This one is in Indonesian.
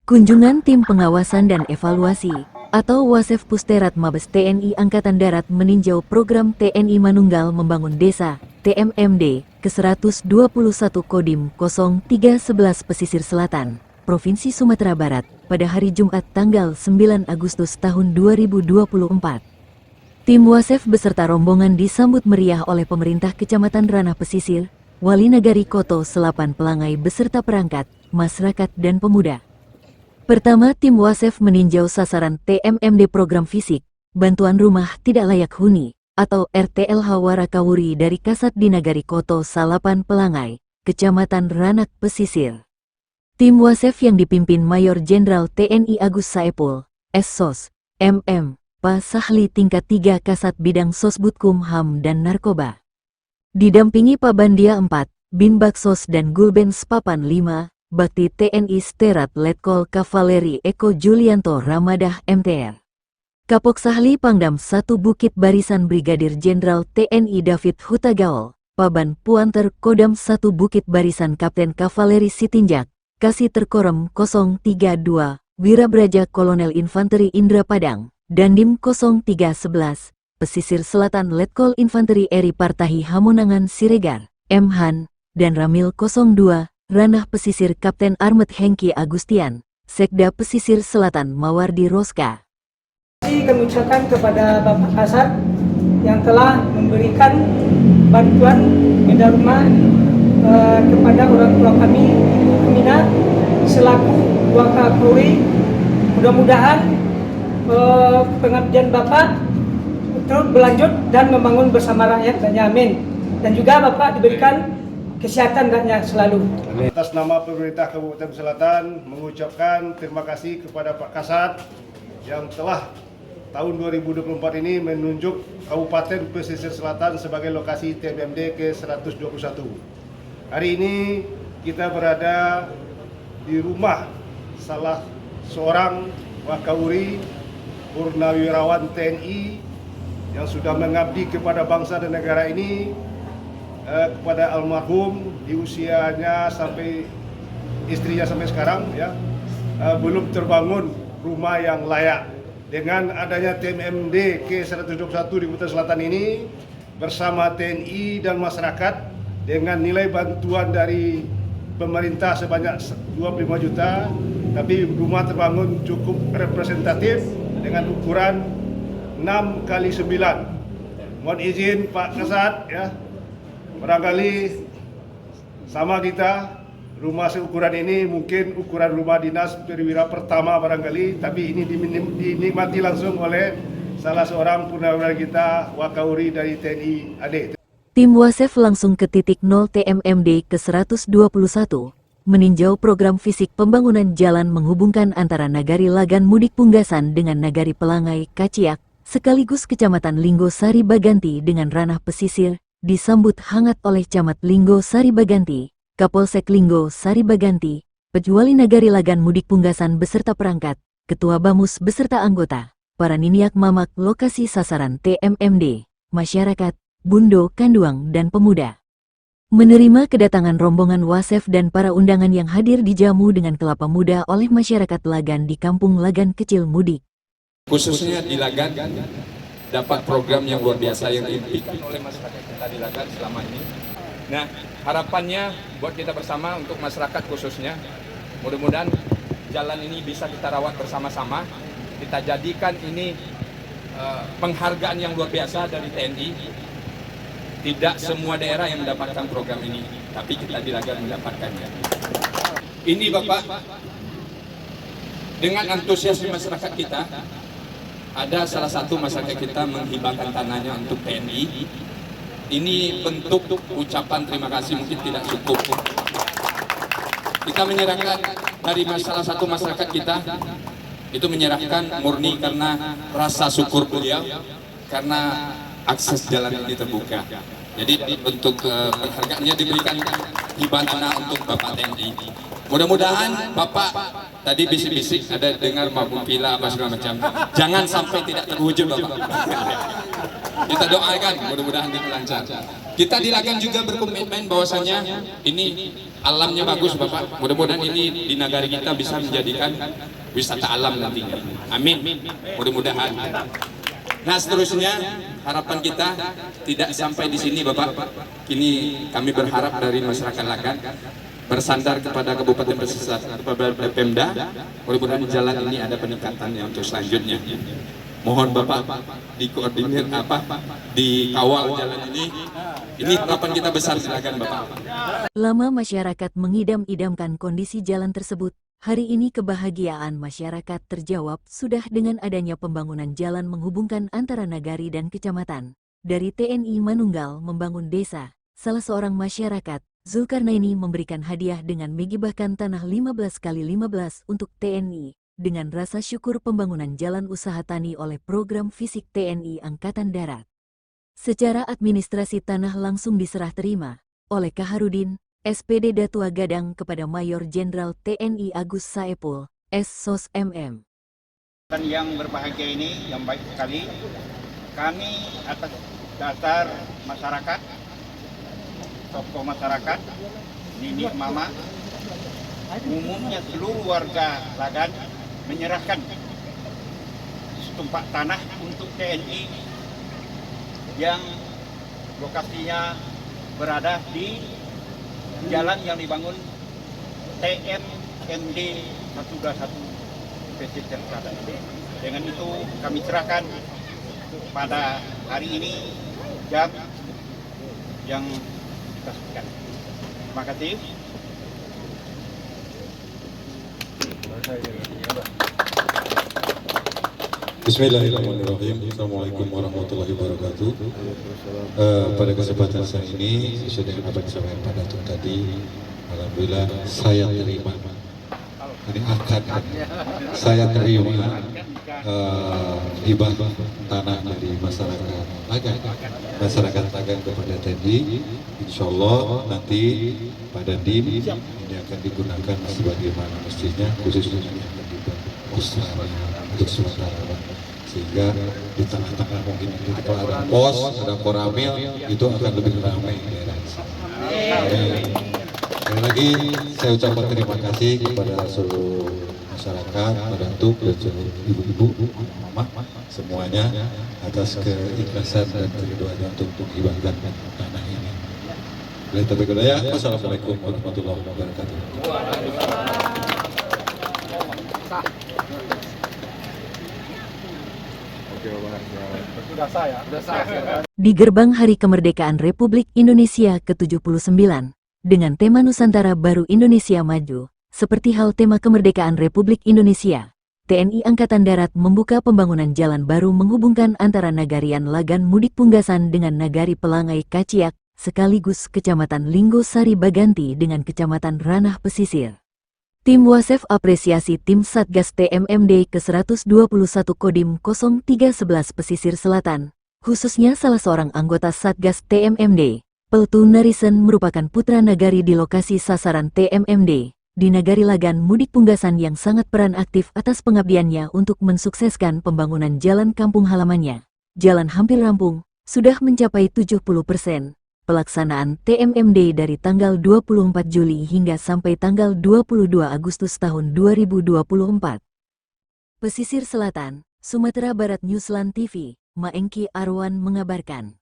Kunjungan Tim Pengawasan dan Evaluasi atau Wasef Pusterat Mabes TNI Angkatan Darat meninjau program TNI Manunggal Membangun Desa (TMMD) ke-121 Kodim 0311 Pesisir Selatan, Provinsi Sumatera Barat pada hari Jumat tanggal 9 Agustus tahun 2024. Tim Wasef beserta rombongan disambut meriah oleh pemerintah Kecamatan Ranah Pesisir, Wali Nagari Koto Selapan Pelangai beserta perangkat, masyarakat dan pemuda. Pertama, tim Wasef meninjau sasaran TMMD program fisik, bantuan rumah tidak layak huni, atau RTLH Warakawuri dari Kasat di Nagari Koto Salapan Pelangai, Kecamatan Ranah Pesisir. Tim Wasef yang dipimpin Mayor Jenderal TNI Agus Saepul, SSOS, MM, Pa Sahli tingkat 3 Kasat Bidang Sosbudkum HAM dan Narkoba. Didampingi Pak Bandia 4, Bin Baksos dan Gulbens Papan 5, Bakti TNI Sterat Letkol Kavaleri Eko Julianto Ramadah MTR. Kapok Sahli Pangdam 1 Bukit Barisan Brigadir Jenderal TNI David Hutagaol, Paban Puanter Kodam 1 Bukit Barisan Kapten Kavaleri Sitinjak, Kasih Terkorem 032, Wirabraja Kolonel Infanteri Indra Padang, Dandim 0311, Pesisir Selatan Letkol Infanteri Eri Partahi Hamonangan Siregar, M. Han, dan Ramil 02, Ranah Pesisir Kapten Armet Hengki Agustian, Sekda Pesisir Selatan Mawardi Roska. Kami ucapkan kepada Bapak Kasat yang telah memberikan bantuan benda rumah kepada orang tua kami, Mina, selaku Wakapuri. Mudah-mudahan pengabdian Bapak terus berlanjut dan membangun bersama rakyat, amin. Dan juga Bapak diberikan kesehatan rakyat selalu. Atas nama pemerintah Kabupaten Selatan mengucapkan terima kasih kepada Pak Kasat yang telah tahun 2024 ini menunjuk Kabupaten Pesisir Selatan sebagai lokasi TMMD ke-121. Hari ini kita berada di rumah salah seorang Wakawuri Purnawirawan TNI yang sudah mengabdi kepada bangsa dan negara ini, kepada almarhum di usianya sampai istrinya sampai sekarang ya belum terbangun rumah yang layak. Dengan adanya TMMD ke-121 di Kota Selatan ini bersama TNI dan masyarakat dengan nilai bantuan dari pemerintah sebanyak 25 juta, tapi rumah terbangun cukup representatif dengan ukuran 6x9. Mohon izin Pak Kasat ya, barangkali sama kita rumah seukuran ini mungkin ukuran rumah dinas perwira pertama barangkali, tapi ini dinikmati langsung oleh salah seorang purnawirawan kita Wakawuri dari TNI AD. Tim Wasef langsung ke titik 0 TMMD ke-121, meninjau program fisik pembangunan jalan menghubungkan antara Nagari Lagan Mudik Punggasan dengan Nagari Pelangai Kaciak, sekaligus Kecamatan Linggo Sari Baganti dengan Ranah Pesisir, disambut hangat oleh Camat Linggo Sari Baganti, Kapolsek Linggo Sari Baganti, Pejuali Nagari Lagan Mudik Punggasan beserta perangkat, Ketua Bamus beserta anggota, para niniak mamak lokasi sasaran TMMD, masyarakat, Bundo, Kanduang, dan pemuda. Menerima kedatangan rombongan Wasef dan para undangan yang hadir dijamu dengan kelapa muda oleh masyarakat Lagan di Kampung Lagan Kecil Mudik. Khususnya di Lagan dapat program yang luar biasa yang diimpikan oleh masyarakat kita di Lagan selama ini. Nah, harapannya buat kita bersama untuk masyarakat khususnya, mudah-mudahan jalan ini bisa kita rawat bersama-sama. Kita jadikan ini penghargaan yang luar biasa dari TNI. Tidak semua daerah yang mendapatkan program ini, tapi kita di Lagan mendapatkannya. Ini Bapak, dengan antusiasme masyarakat kita, ada salah satu masyarakat kita menghibahkan tanahnya untuk TNI. Ini bentuk ucapan terima kasih mungkin tidak cukup. Kita menyerahkan dari salah satu masyarakat kita, itu menyerahkan murni karena rasa syukur beliau, karena akses jalan ini terbuka. Jadi bentuk penghargaannya diberikan hibah tanah untuk Bapak TNI. Mudah-mudahan Bapak tadi bisik-bisik ada dengar mabuk pila apa segala macam. Jangan sampai tidak terwujud Bapak. Kita doakan mudah-mudahan lancar. Kita di Lagan juga berkomitmen bahwasanya ini alamnya bagus Bapak. Mudah-mudahan ini di negara kita bisa menjadikan wisata alam nantinya. Amin. Mudah-mudahan. Nah seterusnya harapan kita tidak sampai di sini Bapak. Kini kami berharap dari masyarakat Lagan bersandar kepada Kabupaten Pesisir kepada Pemda. Mudah-mudahan jalan ini ada peningkatannya untuk selanjutnya. Mohon Bapak dikoordinir dikawal jalan ini. Ini harapan kita besar, silakan Bapak. Lama masyarakat mengidam-idamkan kondisi jalan tersebut, hari ini kebahagiaan masyarakat terjawab sudah dengan adanya pembangunan jalan menghubungkan antara nagari dan kecamatan. Dari TNI Manunggal membangun desa, salah seorang masyarakat, Zulkarnaini memberikan hadiah dengan menggibahkan tanah 15x15 untuk TNI. Dengan rasa syukur pembangunan jalan usaha tani oleh program fisik TNI Angkatan Darat. Secara administrasi tanah langsung diserah terima oleh Kaharudin, SPD Datua Gadang kepada Mayor Jenderal TNI Agus Saepul, SSOS MM. Yang berbahagia ini yang baik sekali, kami atas dasar masyarakat, tokoh masyarakat, Nini Mama, umumnya seluruh warga Lagan menyerahkan setumpak tanah untuk TNI yang lokasinya berada di jalan yang dibangun TMMD 121 Pesisir Selatan. Dengan itu kami serahkan pada hari ini jam yang kita sebutkan. Terima kasih. Bismillahirrahmanirrahim. Assalamualaikum warahmatullahi wabarakatuh. Pada kesempatan saya ini, sesuai dengan apa yang disampaikan Pak Datuk tadi, alhamdulillah saya terima. Ini akan saya terima hibah tanah dari masyarakat Lagan, kepada TNI. Insya Allah nanti pada DIM ini akan digunakan sebagaimana mestinya, khususnya yang akan dibuat Australia untuk sementara, sehingga di tengah-tengah mungkin nanti kalau ada pos, ada koramil, itu akan lebih ramai daerah di sana. Sekali lagi saya ucapkan terima kasih kepada seluruh masyarakat, Pak Datuk dan seluruh ibu-ibu, mama, semuanya atas keikhlasan dan keriduannya untuk menghibahkan tanah ini. Wassalamualaikum warahmatullahi wabarakatuh. Di gerbang Hari Kemerdekaan Republik Indonesia ke-79, dengan tema Nusantara Baru Indonesia Maju, seperti hal tema kemerdekaan Republik Indonesia, TNI Angkatan Darat membuka pembangunan jalan baru menghubungkan antara Nagarian Lagan Mudik Punggasan dengan Nagari Pelangai Kaciak, sekaligus Kecamatan Linggo Sari Baganti dengan Kecamatan Ranah Pesisir. Tim Wasef apresiasi tim Satgas TMMD ke-121 Kodim 0311 Pesisir Selatan, khususnya salah seorang anggota Satgas TMMD, Peltu Narisen merupakan putra nagari di lokasi sasaran TMMD, di Nagari Lagan Mudik Punggasan yang sangat peran aktif atas pengabdiannya untuk mensukseskan pembangunan jalan kampung halamannya. Jalan hampir rampung, sudah mencapai 70%. Pelaksanaan TMMD dari tanggal 24 Juli hingga sampai tanggal 22 Agustus tahun 2024. Pesisir Selatan, Sumatera Barat Newsland TV, Maengki Arwan mengabarkan.